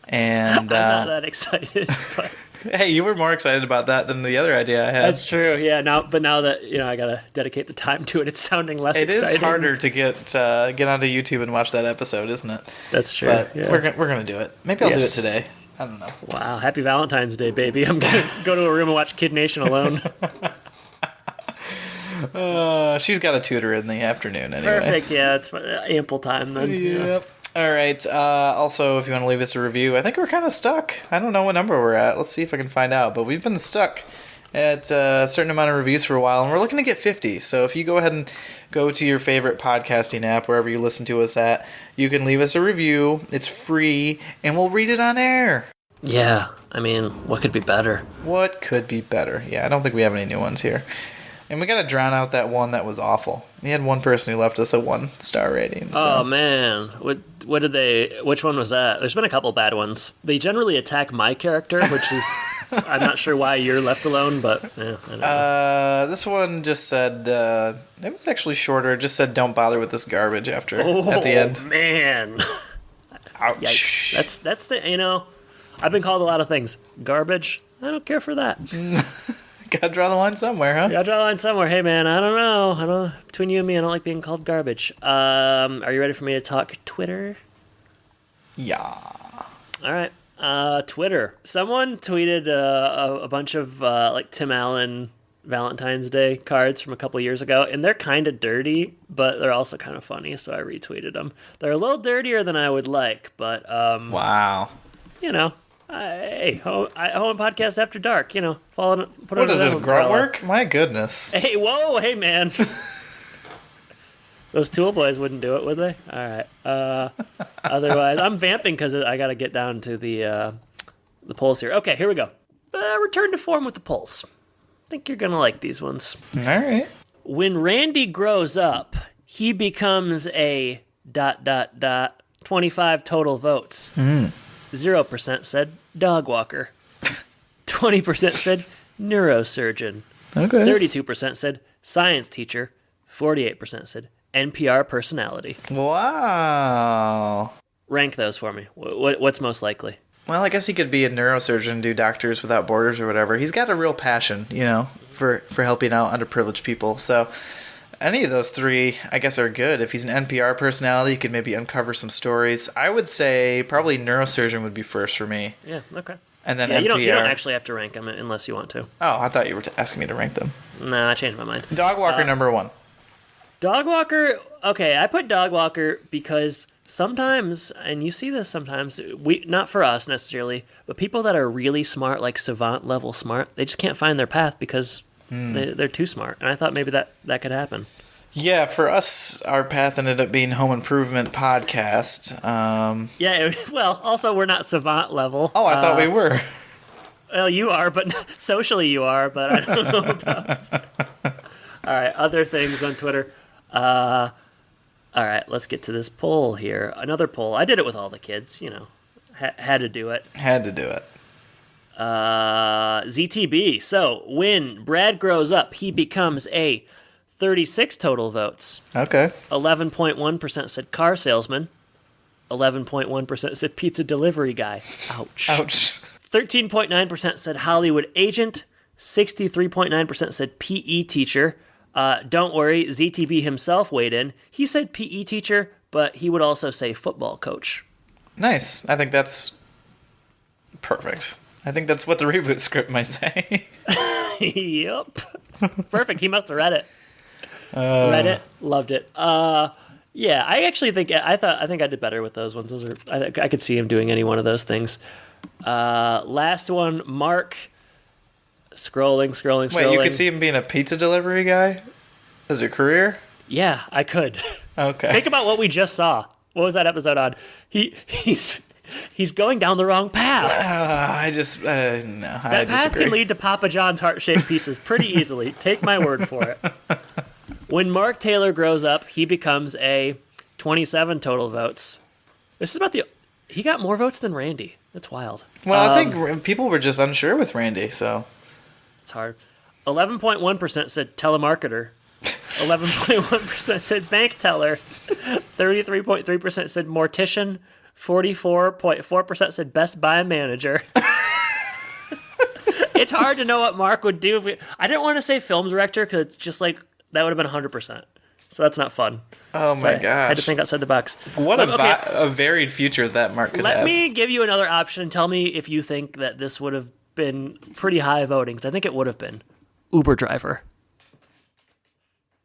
And I'm not that excited. But hey, you were more excited about that than the other idea I had. that's true, yeah. Now that I got to dedicate the time to it, it's sounding less exciting. It is harder to get onto YouTube and watch that episode, isn't it? That's true. But yeah. we're going to do it. Maybe I'll do it today. I don't know. Wow, happy Valentine's Day, baby. I'm going to go to a room and watch Kid Nation alone. She's got a tutor in the afternoon anyway. Perfect. Yeah, it's ample time then. Yep. All right. Also, if you want to leave us a review, I think we're kind of stuck. I don't know what number we're at. Let's see if I can find out. But we've been stuck at a certain amount of reviews for a while, and we're looking to get 50. So if you go ahead and go to your favorite podcasting app, wherever you listen to us at, you can leave us a review. It's free, and we'll read it on air. Yeah, I mean, what could be better? What could be better? Yeah, I don't think we have any new ones here. And we got to drown out that one that was awful. We had one person who left us a 1-star rating. So. Oh, man. What did they... Which one was that? There's been a couple bad ones. They generally attack my character, which is... I'm not sure why you're left alone, but... Yeah, I don't know. This one just said... it was actually shorter. It just said, don't bother with this garbage at the end. Oh, man. Ouch. Yikes. That's the... You know, I've been called a lot of things. Garbage? I don't care for that. Gotta draw the line somewhere, huh? Gotta draw the line somewhere. Hey, man, I don't know. Between you and me, I don't like being called garbage. Are you ready for me to talk Twitter? Yeah. All right. Twitter. Someone tweeted a bunch of like Tim Allen Valentine's Day cards from a couple years ago, and they're kind of dirty, but they're also kind of funny, so I retweeted them. They're a little dirtier than I would like, but wow. You know. Hey, Home Podcast After Dark, you know, put what is this, grunt work? My goodness. Hey, whoa, hey, man. Those Tool Boys wouldn't do it, would they? All right. Otherwise, I'm vamping because I got to get down to the polls here. Okay, here we go. Return to form with the polls. I think you're going to like these ones. All right. When Randy grows up, he becomes a ... 25 total votes. 0% said dog walker. 20% said neurosurgeon. Okay. 32% said science teacher. 48% said NPR personality. Wow. Rank those for me. What's most likely? Well, I guess he could be a neurosurgeon, do Doctors Without Borders or whatever. He's got a real passion, you know, for helping out underprivileged people. So any of those three, I guess, are good. If he's an NPR personality, he could maybe uncover some stories. I would say probably neurosurgeon would be first for me. Yeah, okay. And then yeah, NPR. You don't actually have to rank them unless you want to. Oh, I thought you were asking me to rank them. No, I changed my mind. Dog walker number one. Dog walker, okay, I put dog walker because sometimes, and you see this sometimes, not for us necessarily, but people that are really smart, like savant level smart, they just can't find their path because they're too smart. And I thought maybe that could happen. Yeah, for us, our path ended up being Home Improvement Podcast. Well, also we're not savant level. Oh, I thought we were. Well, you are, but socially you are, but I don't know about... All right, other things on Twitter. All right, let's get to this poll here. Another poll. I did it with all the kids, you know. Had to do it. Had to do it. ZTB. So, when Brad grows up, he becomes a 36 total votes. Okay. 11.1% said car salesman. 11.1% said pizza delivery guy. Ouch. Ouch. 13.9% said Hollywood agent. 63.9% said PE teacher. Don't worry, ZTB himself weighed in. He said PE teacher, but he would also say football coach. Nice. I think that's perfect. I think that's what the reboot script might say. Yep. Perfect. He must have read it. Read it. Loved it. Yeah, I actually think I did better with those ones. I could see him doing any one of those things. Last one, Mark. Scrolling. Wait, you could see him being a pizza delivery guy as a career? Yeah, I could. Okay. Think about what we just saw. What was that episode on? He's going down the wrong path. I disagree. That path can lead to Papa John's heart-shaped pizzas pretty easily. Take my word for it. When Mark Taylor grows up, he becomes a 27 total votes. This is about he got more votes than Randy. That's wild. Well, I think people were just unsure with Randy, so... It's hard. 11.1% said telemarketer. 11.1% said bank teller. 33.3% said mortician. 44.4% said Best Buy manager. It's hard to know what Mark would do. I didn't want to say film director because it's just like that would have been 100%. So that's not fun. Oh my gosh. I had to think outside the box. What a varied future that Mark could have. Let me give you another option and tell me if you think that this would have been pretty high voting. I think it would have been Uber driver.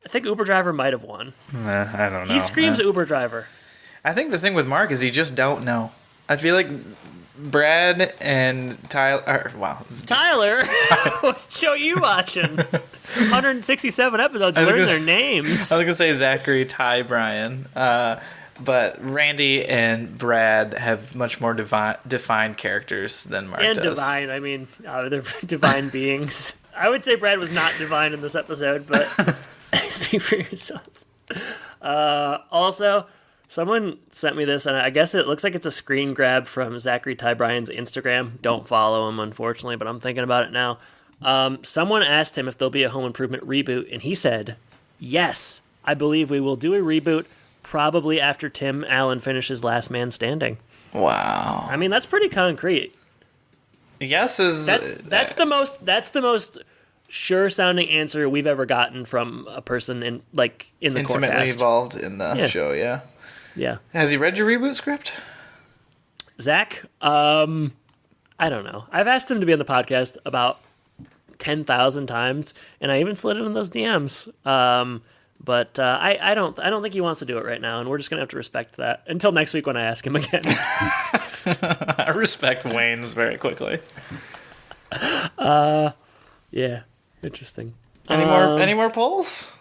I think Uber driver might have won. I don't know. He screams Uber driver. I think the thing with Mark is you just don't know. I feel like Brad and Tyler. Tyler, what show you watching? 167 episodes. Learn their names. I was gonna say Zachary, Ty, Brian, but Randy and Brad have much more defined characters than Mark and does. divine. I mean, they're divine beings. I would say Brad was not divine in this episode, but speak for yourself. Also, someone sent me this, and I guess it looks like it's a screen grab from Zachary Ty Bryan's Instagram. Don't follow him, unfortunately, but I'm thinking about it now. Someone asked him if there'll be a Home Improvement reboot, and he said, yes, I believe we will do a reboot probably after Tim Allen finishes Last Man Standing. Wow. I mean, that's pretty concrete. Yes is... That's the most sure sounding answer we've ever gotten from a person in the intimately Corecast. involved in the show. Yeah. Has he read your reboot script? Zach, I don't know. I've asked him to be on the podcast about 10,000 times, and I even slid into those DMs. But I don't think he wants to do it right now, and we're just gonna have to respect that until next week when I ask him again. I respect Wayne's very quickly. Yeah, interesting. Any more polls?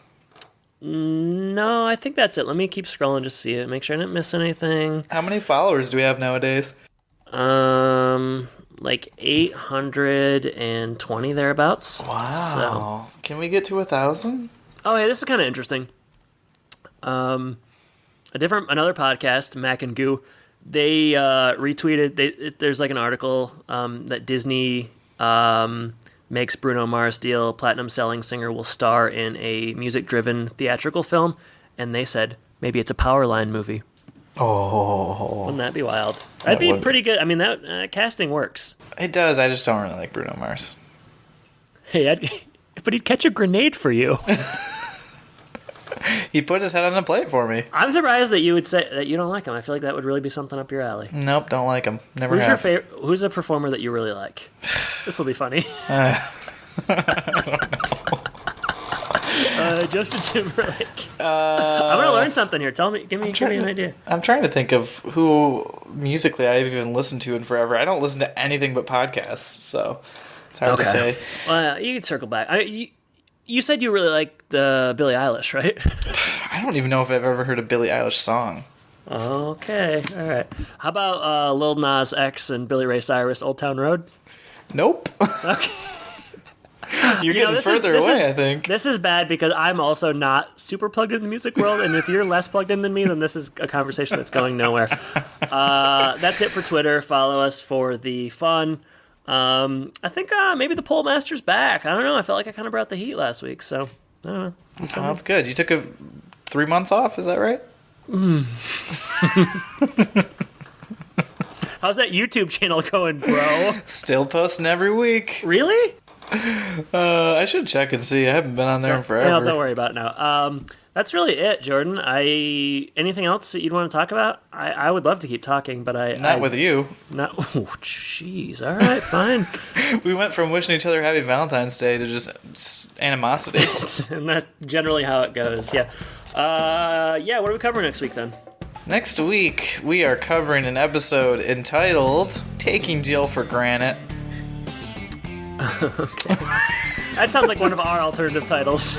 No, I think that's it. Let me keep scrolling just to see it. Make sure I didn't miss anything. How many followers do we have nowadays? Like 820 thereabouts. Wow. So. Can we get to 1,000? Oh, hey, this is kind of interesting. Another podcast, Mac and Goo, they retweeted. There's like an article that Disney makes Bruno Mars deal. Platinum-selling singer will star in a music-driven theatrical film, and they said maybe it's a Powerline movie. Oh, wouldn't that be wild? That'd be pretty good. I mean, that casting works. It does. I just don't really like Bruno Mars. Hey, but he'd catch a grenade for you. He put his head on a plate for me. I'm surprised that you would say that you don't like him. I feel like that would really be something up your alley. Nope, don't like him. Never Who's have. your favorite? Who's a performer that you really like? This will be funny. I don't know. Justin Timberlake. I'm gonna learn something here. Give me an idea. I'm trying to think of who musically I've even listened to in forever. I don't listen to anything but podcasts, so it's hard to say. Well, you can circle back. You said you really like the Billie Eilish, right? I don't even know if I've ever heard a Billie Eilish song. Okay, all right. How about Lil Nas X and Billy Ray Cyrus, Old Town Road? Nope. Okay. You're getting further away, I think. This is bad because I'm also not super plugged in the music world, and if you're less plugged in than me, then this is a conversation that's going nowhere. That's it for Twitter. Follow us for the fun. I think maybe the poll master's back. I don't know. I felt like I kind of brought the heat last week, so I don't know. That's good. You took 3 months off, is that right? How's that YouTube channel going, bro? Still posting every week. Really? I should check and see. I haven't been on there in forever. No, don't worry about it now. That's really it, Jordan. Anything else that you'd want to talk about? I would love to keep talking, but Not with you. Not. Oh, jeez. All right, fine. We went from wishing each other Happy Valentine's Day to just animosity. And that's generally how it goes. Yeah. Yeah. What are we covering next week then? Next week, we are covering an episode entitled "Taking Jill for Granted." Okay. That sounds like one of our alternative titles.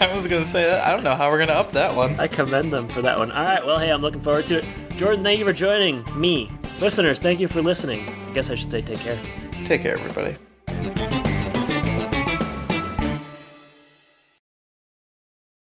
I was going to say that. I don't know how we're going to up that one. I commend them for that one. All right, well, hey, I'm looking forward to it. Jordan, thank you for joining me. Listeners, thank you for listening. I guess I should say take care. Take care, everybody.